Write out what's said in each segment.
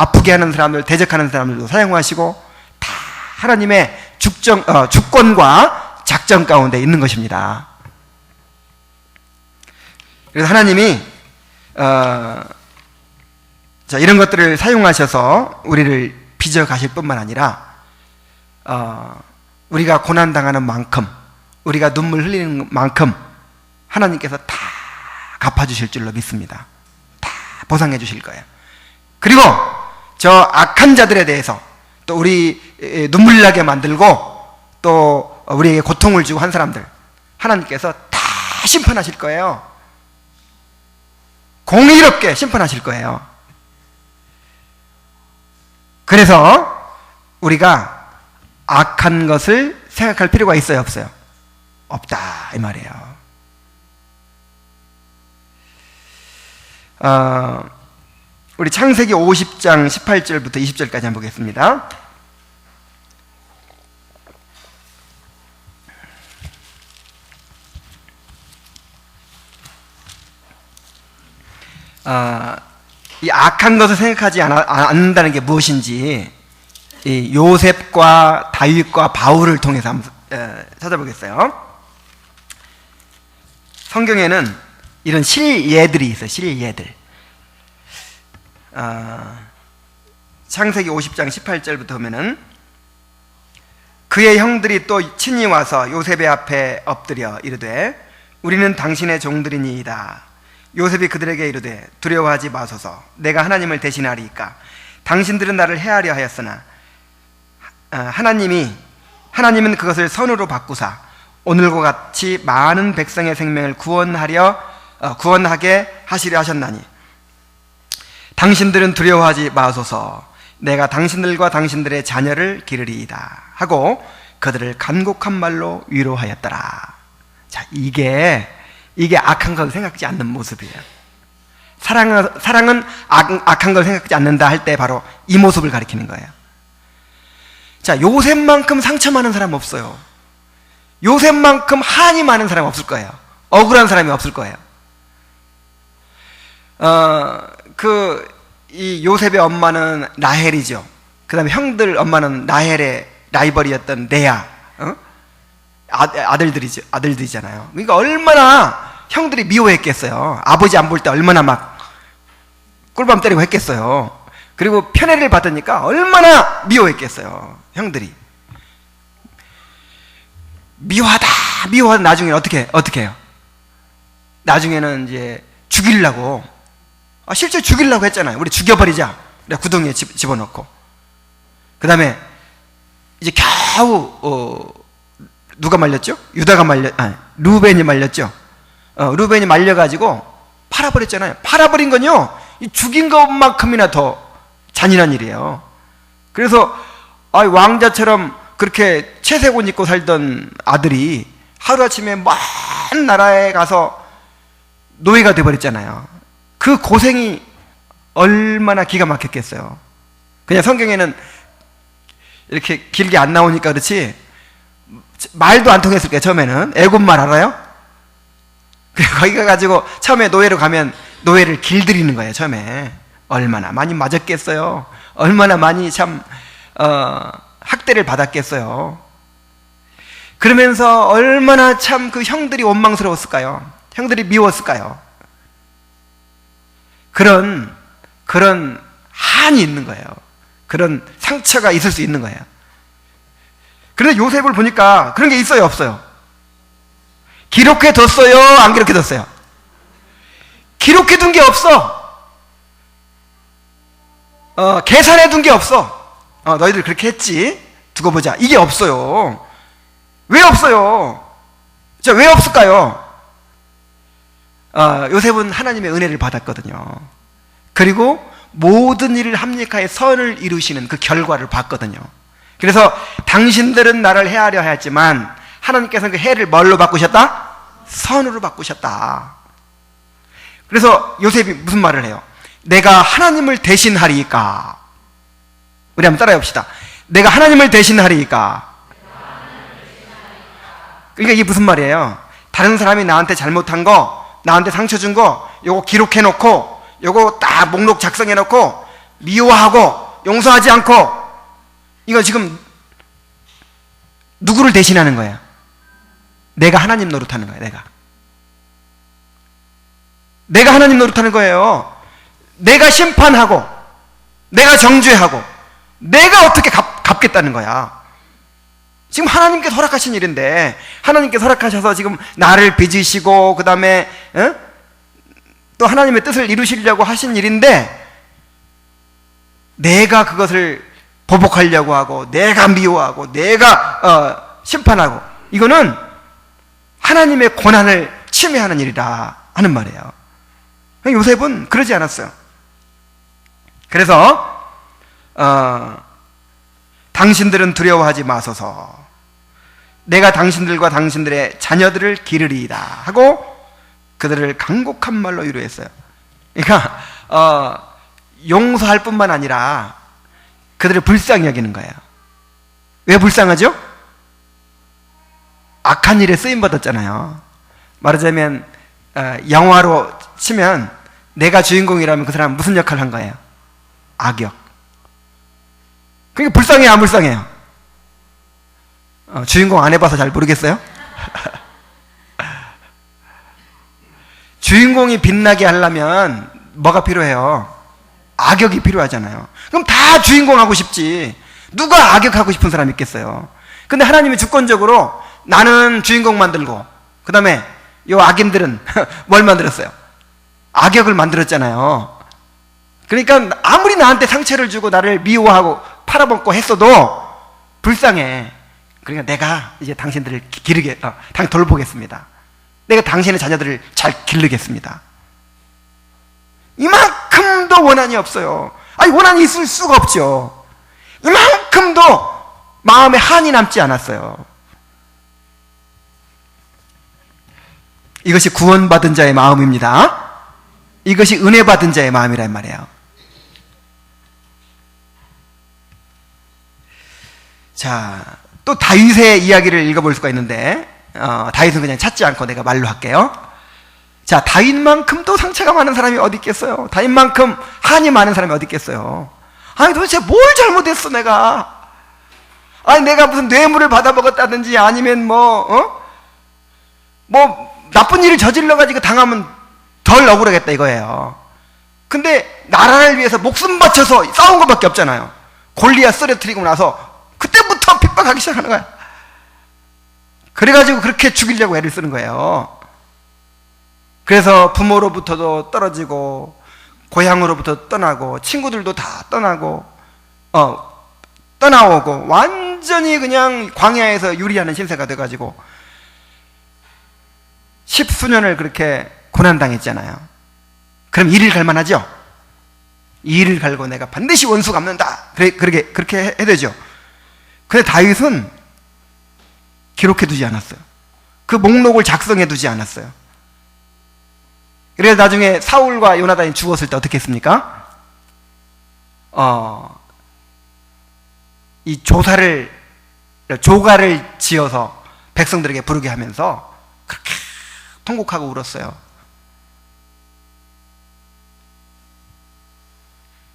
아프게 하는 사람들, 대적하는 사람들도 사용하시고 다 하나님의 주권과 작전 가운데 있는 것입니다. 그래서 하나님이 이런 것들을 사용하셔서 우리를 빚어가실 뿐만 아니라 우리가 고난당하는 만큼, 우리가 눈물 흘리는 만큼 하나님께서 다 갚아주실 줄로 믿습니다. 다 보상해 주실 거예요. 그리고 저 악한 자들에 대해서, 또 우리 눈물 나게 만들고 또 우리에게 고통을 주고 한 사람들, 하나님께서 다 심판하실 거예요. 공의롭게 심판하실 거예요. 그래서 우리가 악한 것을 생각할 필요가 있어요, 없어요? 없다, 이 말이에요. 우리 창세기 50장 18절부터 20절까지 한번 보겠습니다. 이 악한 것을 생각하지 않는다는 게 무엇인지 이 요셉과 다윗과 바울을 통해서 한번 찾아보겠어요. 성경에는 이런 실예들이 있어요. 실예들. 창세기 50장 18절부터 보면은 그의 형들이 또 친히 와서 요셉의 앞에 엎드려 이르되 우리는 당신의 종들이니이다. 요셉이 그들에게 이르되 두려워하지 마소서. 내가 하나님을 대신하리이까. 당신들은 나를 해하려 하였으나 하나님은 그것을 선으로 바꾸사 오늘과 같이 많은 백성의 생명을 구원하게 하시려 하셨나니 당신들은 두려워하지 마소서. 내가 당신들과 당신들의 자녀를 기르리이다 하고 그들을 간곡한 말로 위로하였더라. 자, 이게 악한 걸 생각지 않는 모습이에요. 사랑은 악한 걸 생각지 않는다 할 때 바로 이 모습을 가리키는 거예요. 자, 요셉만큼 상처 많은 사람 없어요. 요셉만큼 한이 많은 사람 없을 거예요. 억울한 사람이 없을 거예요. 이 요셉의 엄마는 라헬이죠. 그 다음에 형들 엄마는 라헬의 라이벌이었던 레아, 아들들이잖아요. 그러니까 얼마나 형들이 미워했겠어요. 아버지 안 볼 때 얼마나 막 꿀밤 때리고 했겠어요. 그리고 편애를 받으니까 얼마나 미워했겠어요. 형들이 미워하다 나중에 어떻게 해요? 나중에는 이제 죽이려고, 실제 죽이려고 했잖아요. 우리 죽여버리자. 구덩이에 집어넣고. 그 다음에 이제 겨우 누가 말렸죠? 루벤이 말렸죠. 루벤이 말려가지고 팔아버렸잖아요. 팔아버린 건요, 이 죽인 것만큼이나 더 잔인한 일이에요. 그래서 왕자처럼 그렇게 채색 옷 입고 살던 아들이 하루아침에 먼 나라에 가서 노예가 돼버렸잖아요. 그 고생이 얼마나 기가 막혔겠어요. 그냥 성경에는 이렇게 길게 안 나오니까 그렇지 말도 안 통했을 거예요. 처음에는 애굽말 알아요? 거기 가가지고 처음에 노예로 가면 노예를 길들이는 거예요. 처음에 얼마나 많이 맞았겠어요. 얼마나 많이 참 학대를 받았겠어요. 그러면서 얼마나 참 그 형들이 원망스러웠을까요? 형들이 미웠을까요? 그런 한이 있는 거예요. 그런 상처가 있을 수 있는 거예요. 그런데 요셉을 보니까 그런 게 있어요, 없어요? 기록해뒀어요, 안 기록해뒀어요? 기록해둔 게 없어. 계산해둔 게 없어. 너희들 그렇게 했지? 두고 보자. 이게 없어요. 왜 없어요? 왜 없을까요? 요셉은 하나님의 은혜를 받았거든요. 그리고 모든 일을 합력하여 선을 이루시는 그 결과를 봤거든요. 그래서 당신들은 나를 해하려 하였지만 하나님께서는 그 해를 뭘로 바꾸셨다? 선으로 바꾸셨다. 그래서 요셉이 무슨 말을 해요? 내가 하나님을 대신하리이까. 우리 한번 따라해 봅시다. 내가 하나님을 대신하리이까. 그러니까 이게 무슨 말이에요? 다른 사람이 나한테 잘못한 거, 나한테 상처 준 거, 요거 기록해 놓고, 요거 딱 목록 작성해 놓고, 미워하고 용서하지 않고, 이거 지금 누구를 대신하는 거야? 내가 하나님 노릇하는 거야. 내가 하나님 노릇하는 거예요. 내가 심판하고 내가 정죄하고 내가 어떻게 갚겠다는 거야. 지금 하나님께서 허락하신 일인데, 하나님께서 허락하셔서 지금 나를 빚으시고 그 다음에 또 하나님의 뜻을 이루시려고 하신 일인데, 내가 그것을 보복하려고 하고 내가 미워하고 내가 심판하고, 이거는 하나님의 권한을 침해하는 일이다 하는 말이에요. 요셉은 그러지 않았어요. 그래서 당신들은 두려워하지 마소서, 내가 당신들과 당신들의 자녀들을 기르리이다 하고 그들을 간곡한 말로 위로했어요. 그러니까 용서할 뿐만 아니라 그들을 불쌍히 여기는 거예요. 왜 불쌍하죠? 악한 일에 쓰임받았잖아요. 말하자면 영화로 치면 내가 주인공이라면 그 사람은 무슨 역할을 한 거예요? 악역. 그러니까 불쌍해요, 안 불쌍해요? 주인공 안 해봐서 잘 모르겠어요? 주인공이 빛나게 하려면 뭐가 필요해요? 악역이 필요하잖아요. 그럼 다 주인공 하고 싶지, 누가 악역 하고 싶은 사람이 있겠어요? 근데 하나님이 주권적으로 나는 주인공 만들고, 그 다음에 요 악인들은 뭘 만들었어요? 악역을 만들었잖아요. 그러니까 아무리 나한테 상처를 주고 나를 미워하고 팔아먹고 했어도 불쌍해. 그러니까 내가 이제 당신들을 돌보겠습니다. 내가 당신의 자녀들을 잘 기르겠습니다. 이만큼도 원한이 없어요. 아니, 원한이 있을 수가 없죠. 이만큼도 마음에 한이 남지 않았어요. 이것이 구원받은 자의 마음입니다. 이것이 은혜 받은 자의 마음이란 말이에요. 자, 또 다윗의 이야기를 읽어볼 수가 있는데, 다윗은 그냥 찾지 않고 내가 말로 할게요. 자, 다윗만큼도 상처가 많은 사람이 어디 있겠어요? 다윗만큼 한이 많은 사람이 어디 있겠어요? 아니, 도대체 뭘 잘못했어 내가? 아니, 내가 무슨 뇌물을 받아먹었다든지 아니면 뭐 나쁜 일을 저질러가지고 당하면 덜 억울하겠다 이거예요. 근데 나라를 위해서 목숨 바쳐서 싸운 것밖에 없잖아요. 골리앗 쓰러뜨리고 나서 그때부터 핍박하기 시작하는 거야. 그래가지고 그렇게 죽이려고 애를 쓰는 거예요. 그래서 부모로부터도 떨어지고 고향으로부터 떠나고 친구들도 다 떠나고 떠나오고 완전히 그냥 광야에서 유리하는 신세가 돼가지고 10수년을 그렇게 고난당했잖아요. 그럼 이를 갈만하죠? 이를 갈고 내가 반드시 원수 갚는다. 그렇게 해야 되죠. 근데 다윗은 기록해두지 않았어요. 그 목록을 작성해두지 않았어요. 그래서 나중에 사울과 요나단이 죽었을 때 어떻게 했습니까? 이 조가를 지어서 백성들에게 부르게 하면서 그렇게 통곡하고 울었어요.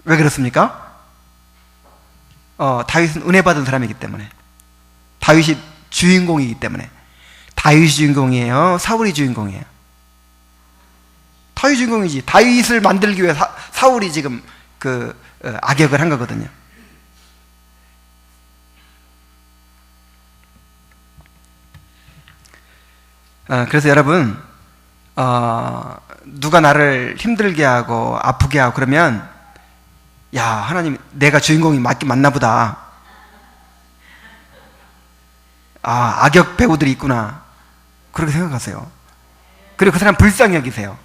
왜 그렇습니까? 다윗은 은혜 받은 사람이기 때문에, 다윗이 주인공이기 때문에. 다윗이 주인공이에요? 사울이 주인공이에요? 다윗이 주인공이지. 다윗을 만들기 위해 사울이 지금 악역을 한 거거든요. 그래서 여러분, 누가 나를 힘들게 하고 아프게 하고 그러면, 야, 하나님, 내가 주인공이 맞긴 맞나 보다. 악역 배우들이 있구나. 그렇게 생각하세요. 그리고 그 사람 불쌍히 여기세요.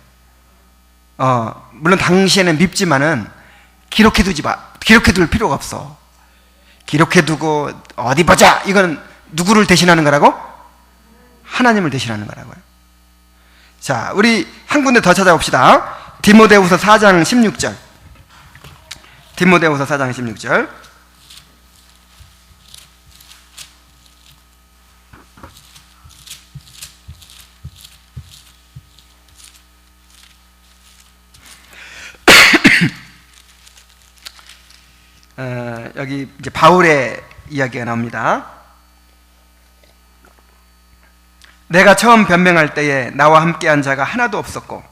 물론 당시에는 밉지만은 기록해둘 필요가 없어. 기록해두고 어디 보자. 이건 누구를 대신하는 거라고? 하나님을 대신하는 거라고요. 자, 우리 한 군데 더 찾아봅시다. 디모데후서 4장 16절. 디모데후서 4장 16절. 여기 이제 바울의 이야기가 나옵니다. 내가 처음 변명할 때에 나와 함께한 자가 하나도 없었고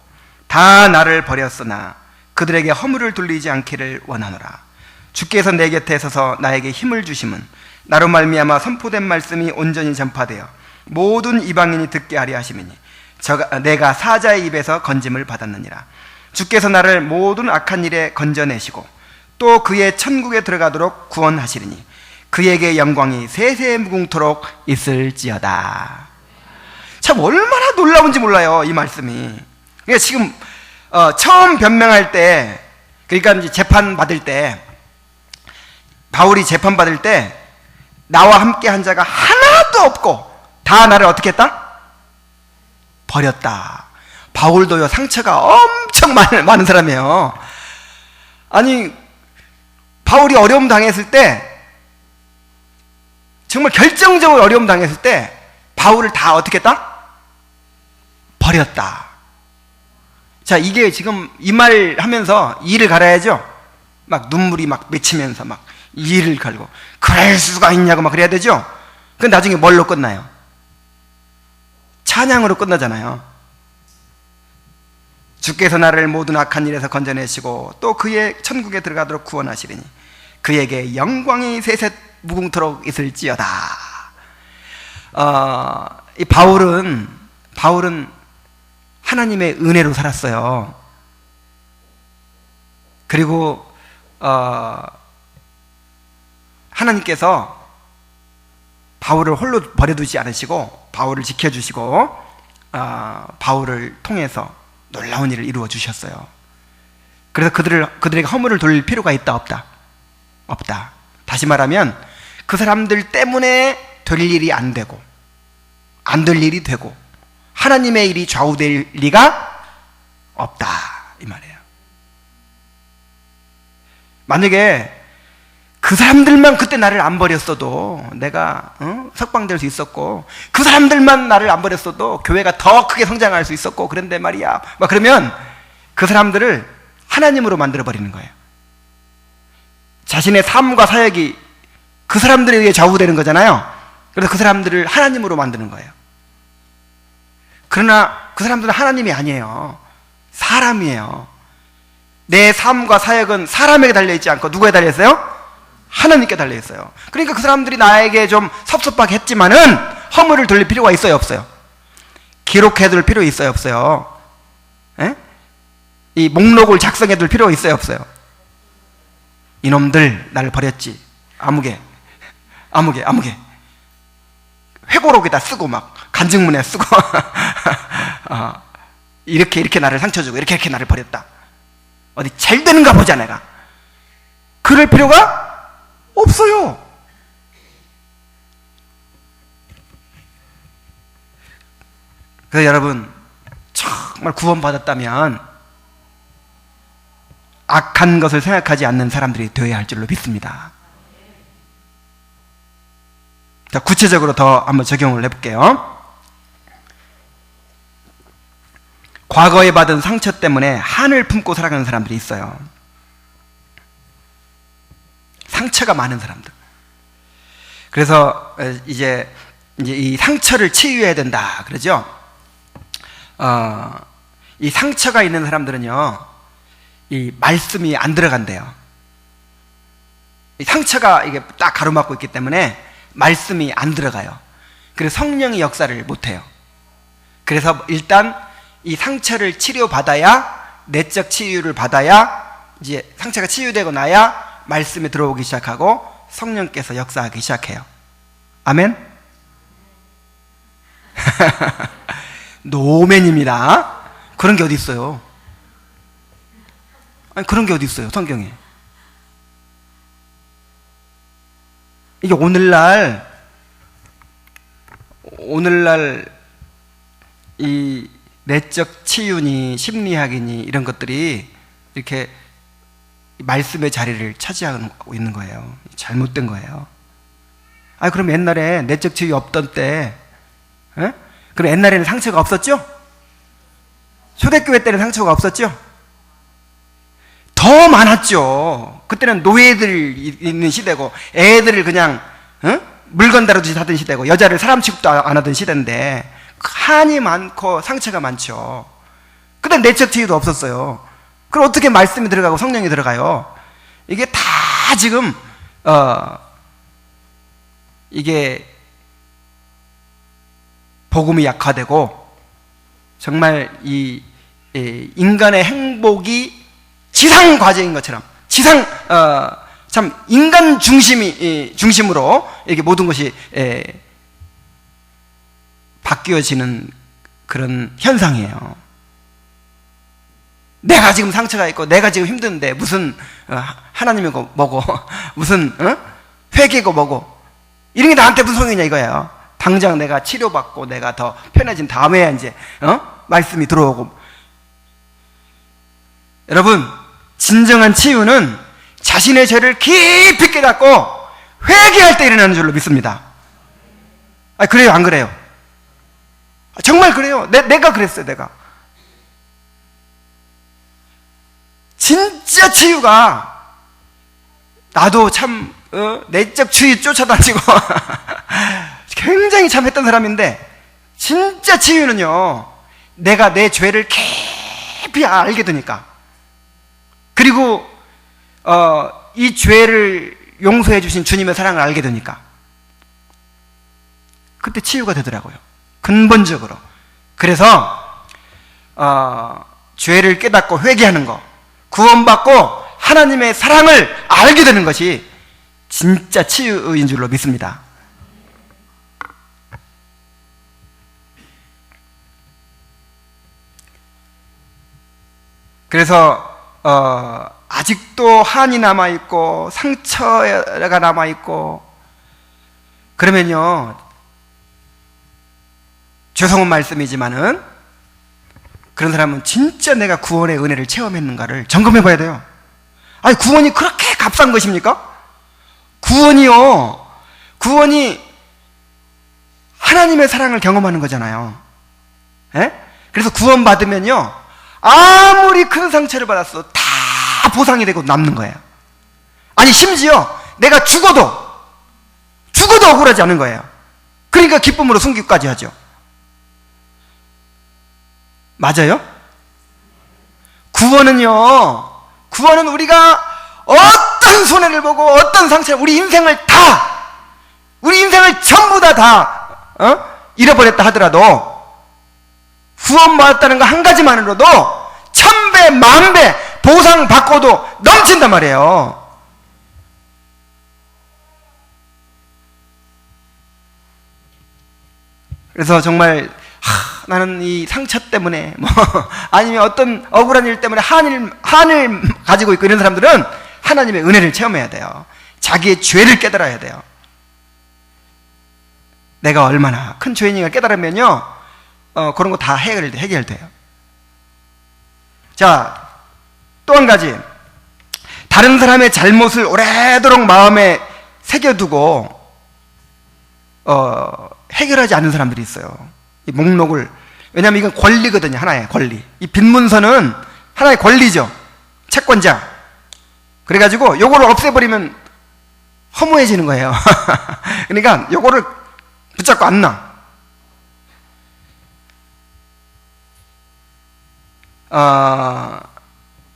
다 나를 버렸으나 그들에게 허물을 돌리지 않기를 원하노라. 주께서 내 곁에 서서 나에게 힘을 주심은 나로 말미암아 선포된 말씀이 온전히 전파되어 모든 이방인이 듣게 하려 하심이니 내가 사자의 입에서 건짐을 받았느니라. 주께서 나를 모든 악한 일에 건져내시고 또 그의 천국에 들어가도록 구원하시리니 그에게 영광이 세세무궁토록 있을지어다. 참 얼마나 놀라운지 몰라요, 이 말씀이. 그러니까 지금 처음 변명할 때, 그러니까 이제 재판 받을 때, 바울이 재판 받을 때 나와 함께 한 자가 하나도 없고 다 나를 어떻게 했다? 버렸다. 바울도요, 상처가 엄청 많은 사람이에요. 아니, 바울이 어려움 당했을 때, 정말 결정적으로 어려움 당했을 때 바울을 다 어떻게 했다? 버렸다. 자, 이게 지금 이 말 하면서 이를 갈아야죠. 막 눈물이 막 맺히면서 막 이를 갈고, 그럴 수가 있냐고 막 그래야 되죠. 그 나중에 뭘로 끝나요? 찬양으로 끝나잖아요. 주께서 나를 모든 악한 일에서 건져내시고 또 그의 천국에 들어가도록 구원하시리니 그에게 영광이 세세무궁토록 있을지어다. 이 바울은 하나님의 은혜로 살았어요. 그리고 하나님께서 바울을 홀로 버려두지 않으시고 바울을 지켜주시고 바울을 통해서 놀라운 일을 이루어 주셨어요. 그래서 그들에게 허물을 돌릴 필요가 있다, 없다? 없다. 다시 말하면 그 사람들 때문에 될 일이 안 되고 안 될 일이 되고 하나님의 일이 좌우될 리가 없다, 이 말이에요. 만약에 그 사람들만 그때 나를 안 버렸어도 내가 석방될 수 있었고, 그 사람들만 나를 안 버렸어도 교회가 더 크게 성장할 수 있었고 그런데 말이야, 막 그러면 그 사람들을 하나님으로 만들어 버리는 거예요. 자신의 삶과 사역이 그 사람들에 의해 좌우되는 거잖아요. 그래서 그 사람들을 하나님으로 만드는 거예요. 그러나 그 사람들은 하나님이 아니에요. 사람이에요. 내 삶과 사역은 사람에게 달려있지 않고 누구에 달려있어요? 하나님께 달려있어요. 그러니까 그 사람들이 나에게 좀 섭섭하게 했지만은 허물을 돌릴 필요가 있어요, 없어요? 기록해둘 필요 있어요, 없어요? 에? 이 목록을 작성해둘 필요가 있어요, 없어요? 이놈들 나를 버렸지. 아무개 회고록에다 쓰고 막 간증문에 쓰고 이렇게 나를 상처 주고 이렇게 나를 버렸다. 어디 잘 되는가 보자 내가. 그럴 필요가 없어요. 그래서 여러분, 정말 구원받았다면 악한 것을 생각하지 않는 사람들이 되어야 할 줄로 믿습니다. 자, 구체적으로 더 한번 적용을 해볼게요. 과거에 받은 상처 때문에 한을 품고 살아가는 사람들이 있어요. 상처가 많은 사람들. 그래서 이제 이 상처를 치유해야 된다 그러죠. 이 상처가 있는 사람들은요, 이 말씀이 안 들어간대요. 이 상처가 이게 딱 가로막고 있기 때문에 말씀이 안 들어가요. 그래서 성령의 역사를 못 해요. 그래서 일단 이 상처를 치료받아야, 내적 치유를 받아야, 이제 상처가 치유되고 나야 말씀이 들어오기 시작하고 성령께서 역사하기 시작해요. 아멘? 노맨입니다. 그런 게 어디 있어요? 아니, 그런 게 어디 있어요, 성경에? 이게 오늘날 이 내적 치유니 심리학이니 이런 것들이 이렇게 말씀의 자리를 차지하고 있는 거예요. 잘못된 거예요. 아, 그럼 옛날에 내적 치유 없던 때, 그럼 옛날에는 상처가 없었죠? 초대교회 때는 상처가 없었죠? 더 많았죠. 그때는 노예들 있는 시대고 애들을 그냥 물건 다루듯이 하던 시대고 여자를 사람 취급도 안 하던 시대인데 한이 많고 상처가 많죠. 그때 내적 지혜도 없었어요. 그럼 어떻게 말씀이 들어가고 성령이 들어가요? 이게 다 지금 이게 복음이 약화되고 정말 이 인간의 행복이 지상 과제인 것처럼 참 인간 중심으로 이렇게 모든 것이 바뀌어지는 그런 현상이에요. 내가 지금 상처가 있고 내가 지금 힘든데 무슨 하나님이고 뭐고 무슨 회개고 뭐고 이런 게 나한테 무슨 소용이냐 이거예요. 당장 내가 치료받고 내가 더 편해진 다음에야 이제 말씀이 들어오고. 여러분, 진정한 치유는 자신의 죄를 깊이 깨닫고 회개할 때 일어나는 줄로 믿습니다. 그래요 안 그래요? 정말 그래요. 내가 그랬어요. 내가 진짜 치유가, 나도 참 내적 치유 쫓아다니고 굉장히 참 했던 사람인데, 진짜 치유는요 내가 내 죄를 깊이 알게 되니까, 그리고 이 죄를 용서해 주신 주님의 사랑을 알게 되니까 그때 치유가 되더라고요. 근본적으로. 그래서 죄를 깨닫고 회개하는 거, 구원받고 하나님의 사랑을 알게 되는 것이 진짜 치유인 줄로 믿습니다. 그래서 아직도 한이 남아있고 상처가 남아있고 그러면요, 죄송한 말씀이지만은 그런 사람은 진짜 내가 구원의 은혜를 체험했는가를 점검해 봐야 돼요. 아니, 구원이 그렇게 값싼 것입니까? 구원이 하나님의 사랑을 경험하는 거잖아요. 에? 그래서 구원받으면요, 아무리 큰 상처를 받았어 다 보상이 되고 남는 거예요. 아니, 심지어 내가 죽어도 억울하지 않은 거예요. 그러니까 기쁨으로 순교까지 하죠. 맞아요? 구원은 우리가 어떤 손해를 보고 어떤 상처를, 우리 인생을 전부 다 잃어버렸다 하더라도 구원받았다는 거 한 가지만으로도 1000배, 10,000배 보상받고도 넘친단 말이에요. 그래서 정말 나는 이 상처 때문에 아니면 어떤 억울한 일 때문에 한을 가지고 있고 이런 사람들은 하나님의 은혜를 체험해야 돼요. 자기의 죄를 깨달아야 돼요. 내가 얼마나 큰 죄인인가 깨달으면요, 그런 거 다 해결돼요. 자, 또 한 가지, 다른 사람의 잘못을 오래도록 마음에 새겨두고 해결하지 않는 사람들이 있어요. 이 목록을, 왜냐하면 이건 권리거든요. 하나의 권리. 이 빈문서는 하나의 권리죠. 채권자. 그래가지고 요거를 없애버리면 허무해지는 거예요. 그러니까 요거를 붙잡고 안 놔.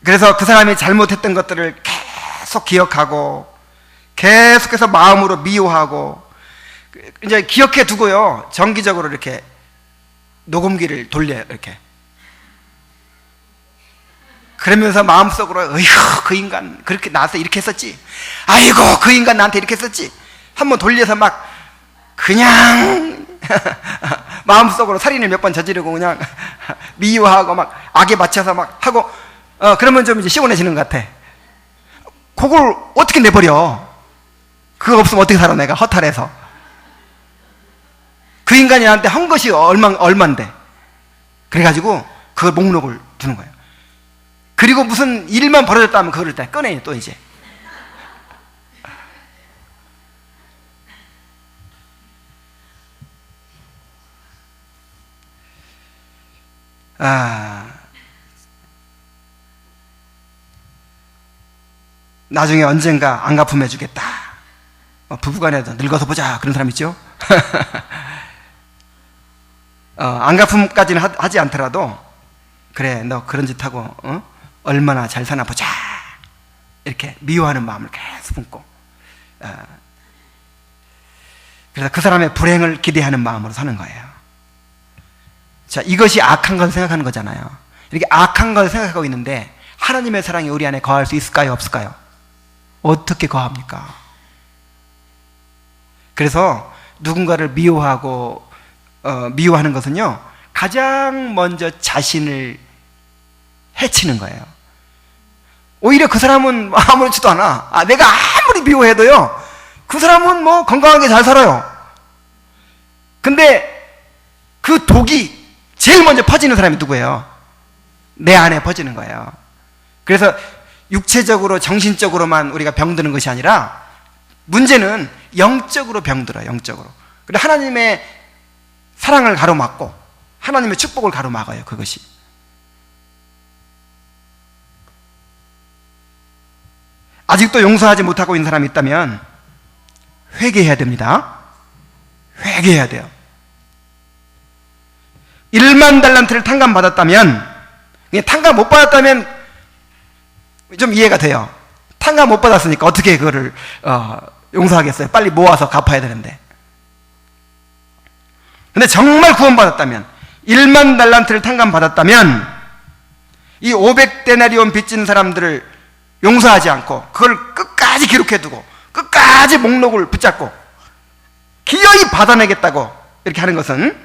그래서 그 사람이 잘못했던 것들을 계속 기억하고 계속해서 마음으로 미워하고 이제 기억해 두고요, 정기적으로 이렇게 녹음기를 돌려요. 이렇게 그러면서 마음속으로 어이구, 그 인간 그렇게 나한테 이렇게 했었지, 아이고 그 인간 나한테 이렇게 했었지, 한번 돌려서 막 그냥 마음속으로 살인을 몇 번 저지르고 그냥 미워하고 막 악에 맞춰서 막 하고 그러면 좀 이제 시원해지는 것 같아. 그걸 어떻게 내버려? 그거 없으면 어떻게 살아 내가, 허탈해서. 그 인간이 나한테 한 것이 얼만데. 그래가지고 그 목록을 두는 거예요. 그리고 무슨 일만 벌어졌다 하면 그거를 다 꺼내요. 또 이제 나중에 언젠가 안 갚으면 주겠다. 부부간에도 늙어서 보자 그런 사람 있죠. 안 갚음까지는 하지 않더라도 그래 너 그런 짓 하고 얼마나 잘 사나 보자 이렇게 미워하는 마음을 계속 품고 그래서 그 사람의 불행을 기대하는 마음으로 사는 거예요. 자, 이것이 악한 걸 생각하는 거잖아요. 이렇게 악한 걸 생각하고 있는데 하나님의 사랑이 우리 안에 거할 수 있을까요? 없을까요? 어떻게 거합니까? 그래서 누군가를 미워하고 미워하는 것은요 가장 먼저 자신을 해치는 거예요. 오히려 그 사람은 아무렇지도 않아. 내가 아무리 미워해도요 그 사람은 뭐 건강하게 잘 살아요. 근데 그 독이 제일 먼저 퍼지는 사람이 누구예요? 내 안에 퍼지는 거예요. 그래서 육체적으로 정신적으로만 우리가 병드는 것이 아니라 문제는 영적으로 병들어요. 영적으로. 그리고 하나님의 사랑을 가로막고 하나님의 축복을 가로막아요. 그것이. 아직도 용서하지 못하고 있는 사람이 있다면 회개해야 됩니다. 회개해야 돼요. 1만 달란트를 탕감받았다면, 탕감 못 받았다면 좀 이해가 돼요. 탕감 못 받았으니까 어떻게 그거를 용서하겠어요? 빨리 모아서 갚아야 되는데. 근데 정말 구원받았다면, 1만 달란트를 탕감받았다면 이 500데나리온 빚진 사람들을 용서하지 않고 그걸 끝까지 기록해두고 끝까지 목록을 붙잡고 기어이 받아내겠다고 이렇게 하는 것은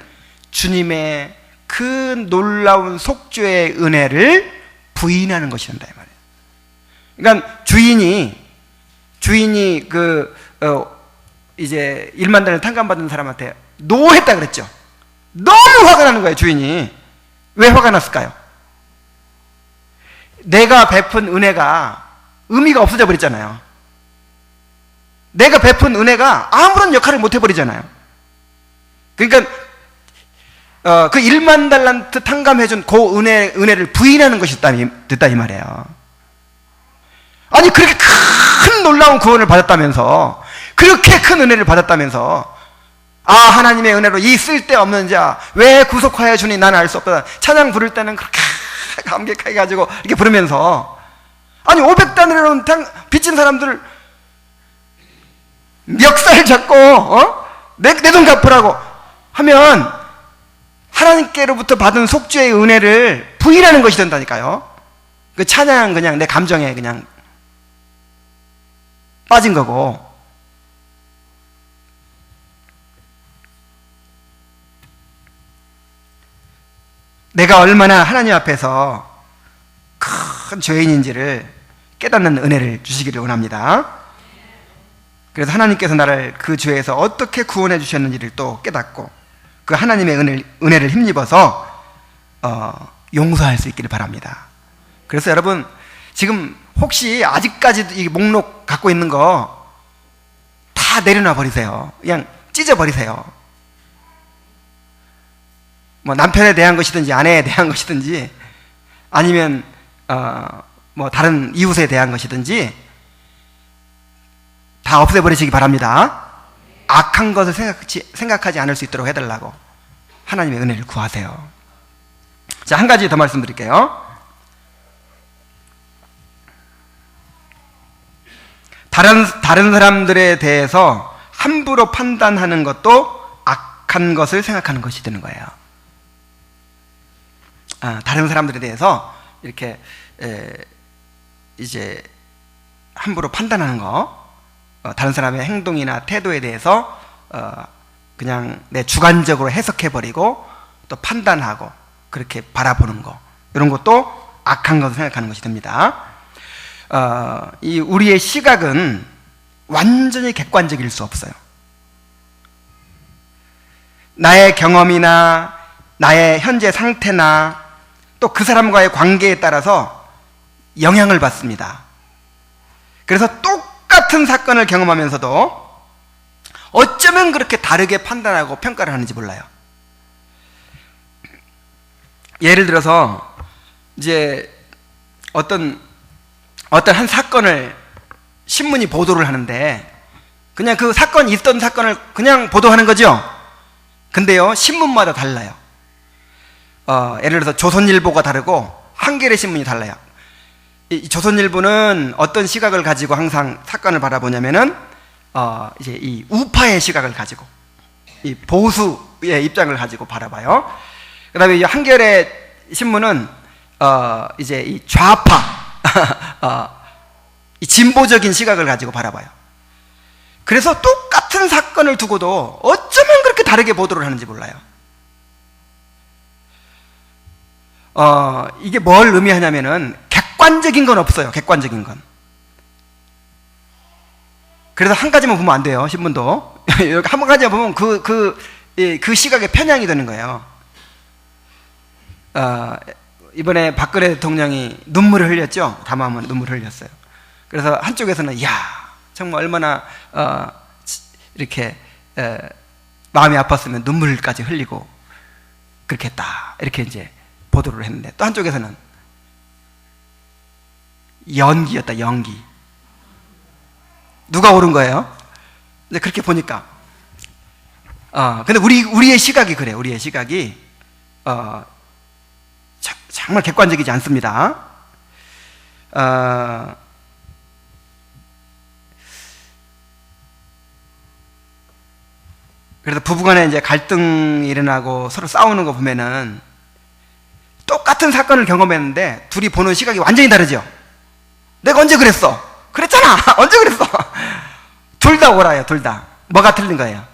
주님의 그 놀라운 속죄의 은혜를 부인하는 것이 된다 이 말이에요. 그러니까 주인이 이제 1만 달러 탕감받은 사람한테 노했다 그랬죠. 너무 화가 나는 거예요. 주인이 왜 화가 났을까요? 내가 베푼 은혜가 의미가 없어져 버렸잖아요. 내가 베푼 은혜가 아무런 역할을 못 해버리잖아요. 그러니까 그 1만 달란트 탕감해준 그 은혜를 부인하는 것이 됐다 이 말이에요. 아니 그렇게 큰 놀라운 구원을 받았다면서, 그렇게 큰 은혜를 받았다면서, 하나님의 은혜로 이 쓸데없는 자 왜 구속하여 주니 나는 알 수 없다. 찬양 부를 때는 그렇게 감격하게 가지고 이렇게 부르면서, 아니 500단으로는 빚진 사람들 멱살 잡고 내 돈 갚으라고 하면 하나님께로부터 받은 속죄의 은혜를 부인하는 것이 된다니까요. 그 찬양 그냥 내 감정에 그냥 빠진 거고. 내가 얼마나 하나님 앞에서 큰 죄인인지를 깨닫는 은혜를 주시기를 원합니다. 그래서 하나님께서 나를 그 죄에서 어떻게 구원해 주셨는지를 또 깨닫고 그 하나님의 은혜를 힘입어서 용서할 수 있기를 바랍니다. 그래서 여러분 지금 혹시 아직까지도 이 목록 갖고 있는 거 다 내려놔 버리세요. 그냥 찢어 버리세요. 뭐 남편에 대한 것이든지 아내에 대한 것이든지 아니면 뭐 다른 이웃에 대한 것이든지 다 없애버리시기 바랍니다. 악한 것을 생각하지 않을 수 있도록 해달라고 하나님의 은혜를 구하세요. 자, 한 가지 더 말씀드릴게요. 다른 사람들에 대해서 함부로 판단하는 것도 악한 것을 생각하는 것이 되는 거예요. 다른 사람들에 대해서 이렇게 이제 함부로 판단하는 거, 다른 사람의 행동이나 태도에 대해서 그냥 내 주관적으로 해석해버리고 또 판단하고 그렇게 바라보는 거, 이런 것도 악한 것을 생각하는 것이 됩니다. 이 우리의 시각은 완전히 객관적일 수 없어요. 나의 경험이나 나의 현재 상태나 또 그 사람과의 관계에 따라서 영향을 받습니다. 그래서 똑같은 사건을 경험하면서도 어쩌면 그렇게 다르게 판단하고 평가를 하는지 몰라요. 예를 들어서 이제 어떤 한 사건을 신문이 보도를 하는데 그냥 그 사건이 있던 사건을 그냥 보도하는 거죠. 근데요, 신문마다 달라요. 예를 들어서 조선일보가 다르고 한겨레 신문이 달라요. 이 조선일보는 어떤 시각을 가지고 항상 사건을 바라보냐면은 이제 이 우파의 시각을 가지고 이 보수의 입장을 가지고 바라봐요. 그다음에 이 한겨레 신문은 이제 이 좌파 이 진보적인 시각을 가지고 바라봐요. 그래서 똑같은 사건을 두고도 어쩌면 그렇게 다르게 보도를 하는지 몰라요. 이게 뭘 의미하냐면은 객관적인 건 없어요. 객관적인 건. 그래서 한 가지만 보면 안 돼요. 신문도. 이렇게 한 가지만 보면 그 시각에 편향이 되는 거예요. 이번에 박근혜 대통령이 눈물을 흘렸죠. 담화문 눈물을 흘렸어요. 그래서 한쪽에서는 야 정말 얼마나 이렇게 마음이 아팠으면 눈물까지 흘리고 그렇게 했다 이렇게 이제 보도를 했는데, 또 한쪽에서는 연기였다. 연기. 누가 옳은 거예요? 근데 그렇게 보니까 근데 우리의 시각이 그래요. 우리의 시각이 정말 객관적이지 않습니다. 그래서 부부간에 이제 갈등이 일어나고 서로 싸우는 거 보면은 똑같은 사건을 경험했는데 둘이 보는 시각이 완전히 다르죠. 내가 언제 그랬어? 그랬잖아. 언제 그랬어? 둘 다 옳아요. 둘 다. 뭐가 틀린 거예요?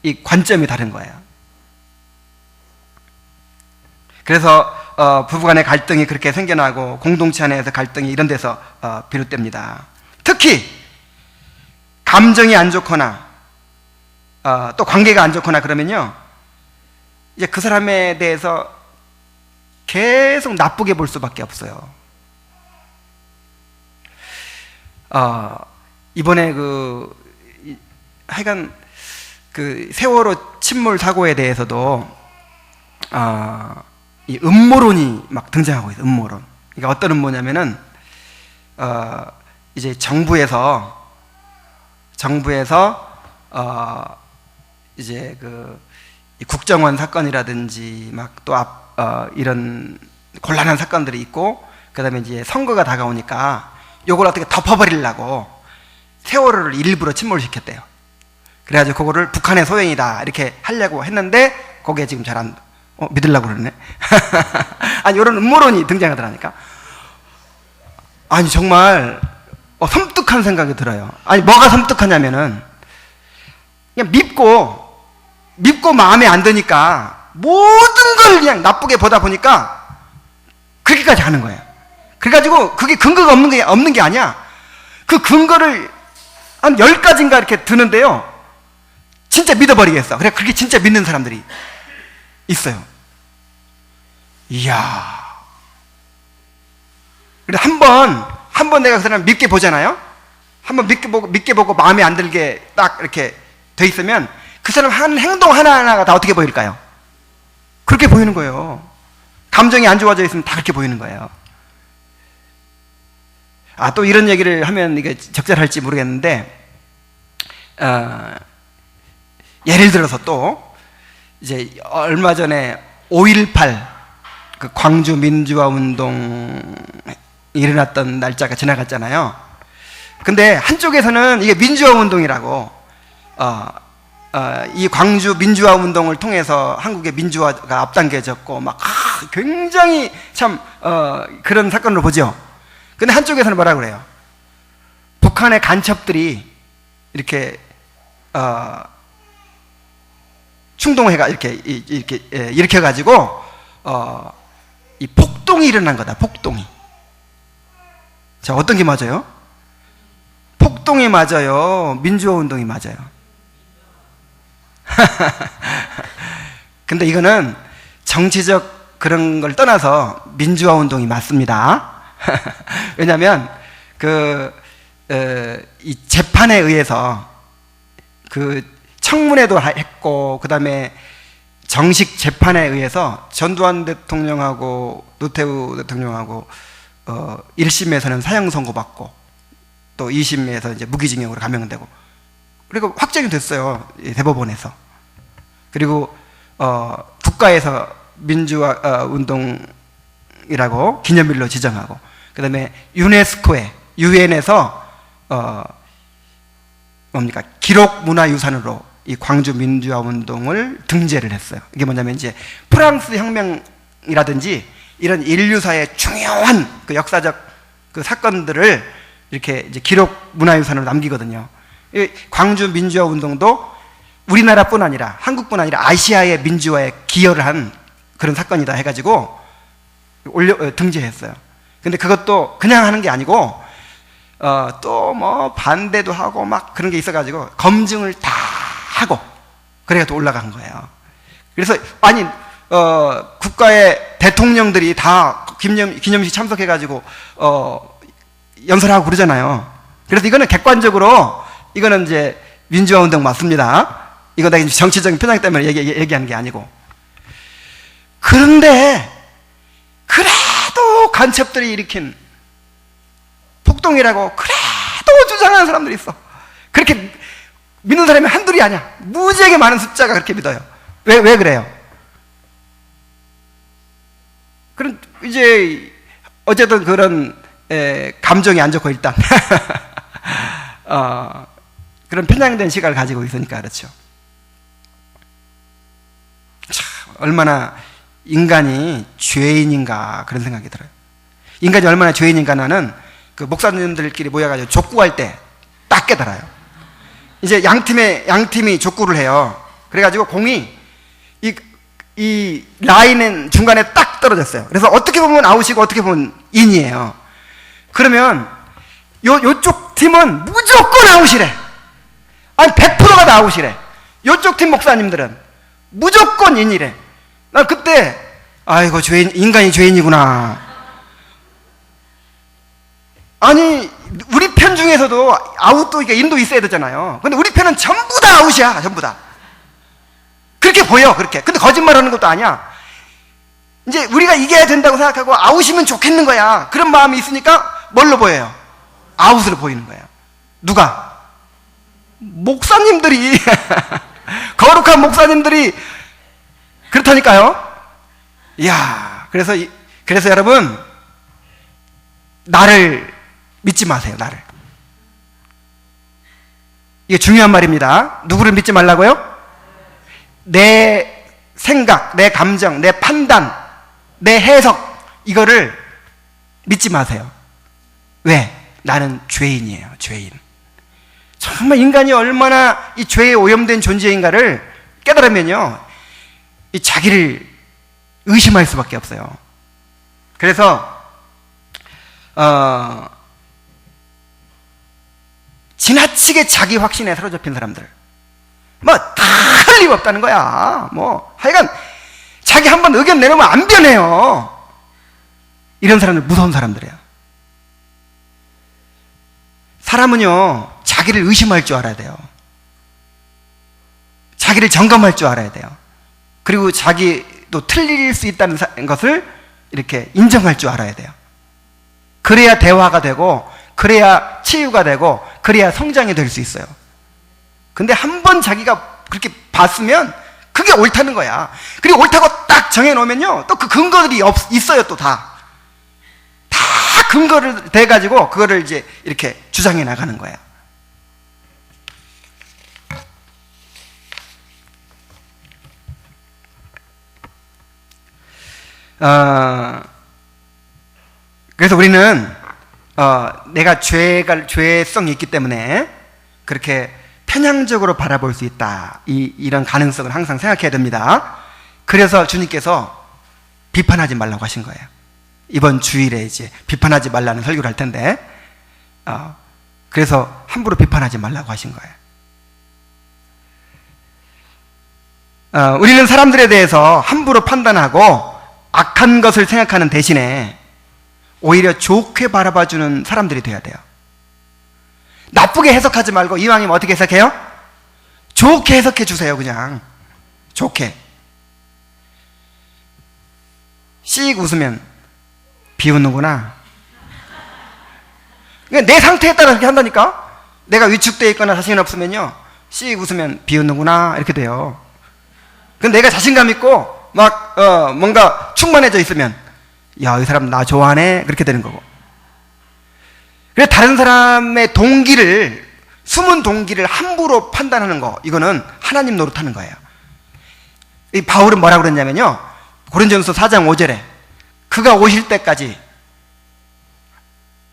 이 관점이 다른 거예요. 그래서 부부간의 갈등이 그렇게 생겨나고 공동체 안에서 갈등이 이런 데서 비롯됩니다. 특히 감정이 안 좋거나 또 관계가 안 좋거나 그러면요, 이제 그 사람에 대해서 계속 나쁘게 볼 수밖에 없어요. 이번에 하여간 그 세월호 침몰 사고에 대해서도 이 음모론이 막 등장하고 있어요. 음모론. 그러니까 어떤 음모냐면은 이제 정부에서 이제 국정원 사건이라든지 막 또 이런 곤란한 사건들이 있고, 그다음에 이제 선거가 다가오니까 요걸 어떻게 덮어버리려고 세월호를 일부러 침몰시켰대요. 그래가지고 그거를 북한의 소행이다 이렇게 하려고 했는데 거기에 지금 잘 안 믿으려고 그러네. 아니 이런 음모론이 등장하더라니까. 아니 정말 섬뜩한 생각이 들어요. 아니 뭐가 섬뜩하냐면은 그냥 믿고 마음에 안 드니까 모든 걸 그냥 나쁘게 보다 보니까 그렇게까지 하는 거예요. 그래가지고 그게 근거가 없는 게 아니야. 그 근거를 한 10가지인가 이렇게 드는데요, 진짜 믿어버리겠어. 그래, 그렇게 진짜 믿는 사람들이 있어요. 이야. 그래, 한 번 내가 그 사람 믿게 보잖아요? 한 번 믿게 보고 마음에 안 들게 딱 이렇게 돼 있으면 그 사람 하는 행동 하나하나가 다 어떻게 보일까요? 그렇게 보이는 거예요. 감정이 안 좋아져 있으면 다 그렇게 보이는 거예요. 또 이런 얘기를 하면 이게 적절할지 모르겠는데, 예를 들어서 또, 이제 얼마 전에 5.18, 그 광주 민주화 운동 일어났던 날짜가 지나갔잖아요. 근데 한쪽에서는 이게 민주화 운동이라고, 이 광주 민주화 운동을 통해서 한국의 민주화가 앞당겨졌고, 막, 굉장히 참, 그런 사건으로 보죠. 근데 한쪽에서는 뭐라 그래요? 북한의 간첩들이 이렇게 충동해가 이렇게 일으켜가지고 이 폭동이 일어난 거다. 폭동이. 자, 어떤 게 맞아요? 폭동이 맞아요? 민주화 운동이 맞아요? 근데 이거는 정치적 그런 걸 떠나서 민주화 운동이 맞습니다. 왜냐하면 이 재판에 의해서 청문회도 했고, 그 다음에 정식 재판에 의해서 전두환 대통령하고 노태우 대통령하고 1심에서는 사형 선고받고 또 2심에서 이제 무기징역으로 감형되고, 그리고 확정이 됐어요. 대법원에서. 그리고 국가에서 민주화 운동이라고 기념일로 지정하고, 그 다음에 유네스코에, 유엔에서 뭡니까, 기록 문화유산으로 이 광주 민주화 운동을 등재를 했어요. 이게 뭐냐면 이제 프랑스 혁명이라든지 이런 인류사의 중요한 그 역사적 그 사건들을 이렇게 이제 기록 문화유산으로 남기거든요. 이 광주 민주화 운동도 우리나라뿐 아니라 한국뿐 아니라 아시아의 민주화에 기여를 한 그런 사건이다 해가지고 등재했어요. 근데 그것도 그냥 하는 게 아니고 또 뭐 반대도 하고 막 그런 게 있어가지고 검증을 다 하고 그래야 또 올라간 거예요. 그래서 아니 국가의 대통령들이 다 기념식 참석해가지고 연설하고 그러잖아요. 그래서 이거는 객관적으로 이거는 이제 민주화 운동 맞습니다. 이거 다 정치적인 편향 때문에 얘기하는 게 아니고. 그런데 그래도 간첩들이 일으킨 폭동이라고 그래도 주장하는 사람들이 있어. 그렇게 믿는 사람이 한둘이 아니야. 무지하게 많은 숫자가 그렇게 믿어요. 왜 그래요? 그런 이제 어쨌든 그런 감정이 안 좋고 일단 그런 편향된 시각을 가지고 있으니까 그렇죠. 참 얼마나 인간이 죄인인가 그런 생각이 들어요. 인간이 얼마나 죄인인가 나는 그 목사님들끼리 모여가지고 족구할 때 딱 깨달아요. 이제 양팀이 족구를 해요. 그래가지고 공이 이 라인은 중간에 딱 떨어졌어요. 그래서 어떻게 보면 아웃이고 어떻게 보면 인이에요. 그러면 요쪽 팀은 무조건 아웃이래. 아니 100%가 다 아웃이래. 요쪽 팀 목사님들은 무조건 인이래. 난 그때 아이고 인간이 죄인이구나. 아니 우리 편 중에서도 아웃도 인도 있어야 되잖아요. 근데 우리 편은 전부 다 아웃이야. 전부 다 그렇게 보여. 그렇게. 근데 거짓말하는 것도 아니야. 이제 우리가 이겨야 된다고 생각하고 아웃이면 좋겠는 거야. 그런 마음이 있으니까 뭘로 보여요? 아웃으로 보이는 거예요. 누가? 목사님들이 거룩한 목사님들이 그렇다니까요. 이야, 그래서 여러분 나를 믿지 마세요. 나를. 이게 중요한 말입니다. 누구를 믿지 말라고요? 내 생각, 내 감정, 내 판단, 내 해석 이거를 믿지 마세요. 왜? 나는 죄인이에요. 죄인. 정말 인간이 얼마나 이 죄에 오염된 존재인가를 깨달으면요, 이 자기를 의심할 수밖에 없어요. 그래서 지나치게 자기 확신에 사로잡힌 사람들, 뭐 다 틀림없다는 거야. 뭐 하여간 자기 한번 의견 내놓으면 안 변해요. 이런 사람들 무서운 사람들이에요. 사람은요 자기를 의심할 줄 알아야 돼요. 자기를 점검할 줄 알아야 돼요. 그리고 자기도 틀릴 수 있다는 것을 이렇게 인정할 줄 알아야 돼요. 그래야 대화가 되고, 그래야 치유가 되고, 그래야 성장이 될 수 있어요. 근데 한 번 자기가 그렇게 봤으면 그게 옳다는 거야. 그리고 옳다고 딱 정해놓으면요, 또 그 근거들이 있어요. 또 다 근거를 대가지고 그거를 이제 이렇게 주장해 나가는 거예요. 그래서 우리는 내가 죄성이 있기 때문에 그렇게 편향적으로 바라볼 수 있다. 이런 가능성을 항상 생각해야 됩니다. 그래서 주님께서 비판하지 말라고 하신 거예요. 이번 주일에 이제 비판하지 말라는 설교를 할 텐데, 그래서 함부로 비판하지 말라고 하신 거예요. 우리는 사람들에 대해서 함부로 판단하고 악한 것을 생각하는 대신에 오히려 좋게 바라봐주는 사람들이 돼야 돼요. 나쁘게 해석하지 말고 이왕이면 어떻게 해석해요? 좋게 해석해 주세요. 그냥 좋게. 씩 웃으면 비웃는구나. 그러니까 내 상태에 따라 그렇게 한다니까. 내가 위축되어 있거나 자신이 없으면요, 씩 웃으면 비웃는구나 이렇게 돼요. 근데 내가 자신감 있고 막 뭔가 충만해져 있으면 야, 이 사람 나 좋아하네 그렇게 되는 거고. 그래서 다른 사람의 동기를, 숨은 동기를 함부로 판단하는 거, 이거는 하나님 노릇하는 거예요. 이 바울은 뭐라고 그랬냐면요, 고린도전서 4장 5절에 그가 오실 때까지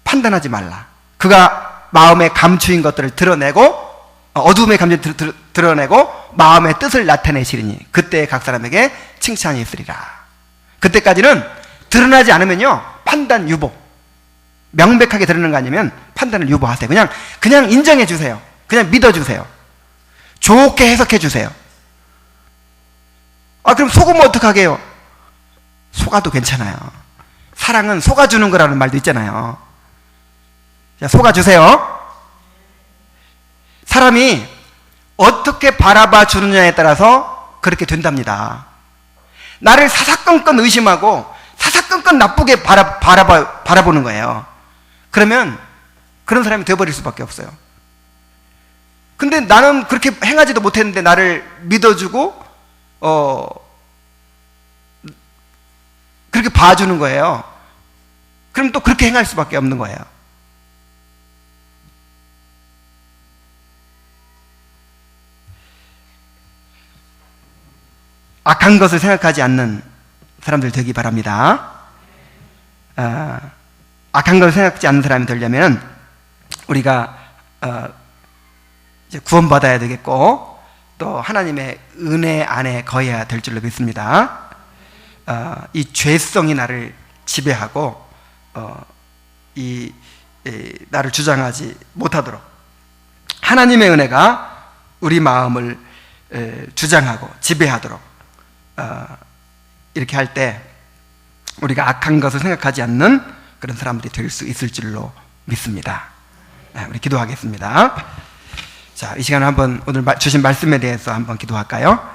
판단하지 말라. 그가 마음에 감추인 것들을 드러내고, 어두움의 감정을 드러내고 마음의 뜻을 나타내시리니 그때 각 사람에게 칭찬이 있으리라. 그때까지는 드러나지 않으면요, 판단 유보, 명백하게 드러나는 거 아니면 판단을 유보하세요. 그냥 인정해 주세요. 그냥 믿어 주세요. 좋게 해석해 주세요. 그럼 속으면 어떡하게요? 속아도 괜찮아요. 사랑은 속아주는 거라는 말도 있잖아요. 자, 속아주세요. 사람이 어떻게 바라봐 주느냐에 따라서 그렇게 된답니다. 나를 사사건건 의심하고 사사건건 나쁘게 바라보는 거예요. 그러면 그런 사람이 되어버릴 수밖에 없어요. 근데 나는 그렇게 행하지도 못했는데 나를 믿어주고 그렇게 봐주는 거예요. 그럼 또 그렇게 행할 수밖에 없는 거예요. 악한 것을 생각하지 않는 사람들 되기 바랍니다. 악한 것을 생각하지 않는 사람이 되려면 우리가 이제 구원받아야 되겠고, 또 하나님의 은혜 안에 거해야 될 줄로 믿습니다. 이 죄성이 나를 지배하고 나를 주장하지 못하도록 하나님의 은혜가 우리 마음을 주장하고 지배하도록 이렇게 할 때 우리가 악한 것을 생각하지 않는 그런 사람들이 될 수 있을 줄로 믿습니다. 우리 기도하겠습니다. 자, 이 시간에 한번 오늘 주신 말씀에 대해서 한번 기도할까요?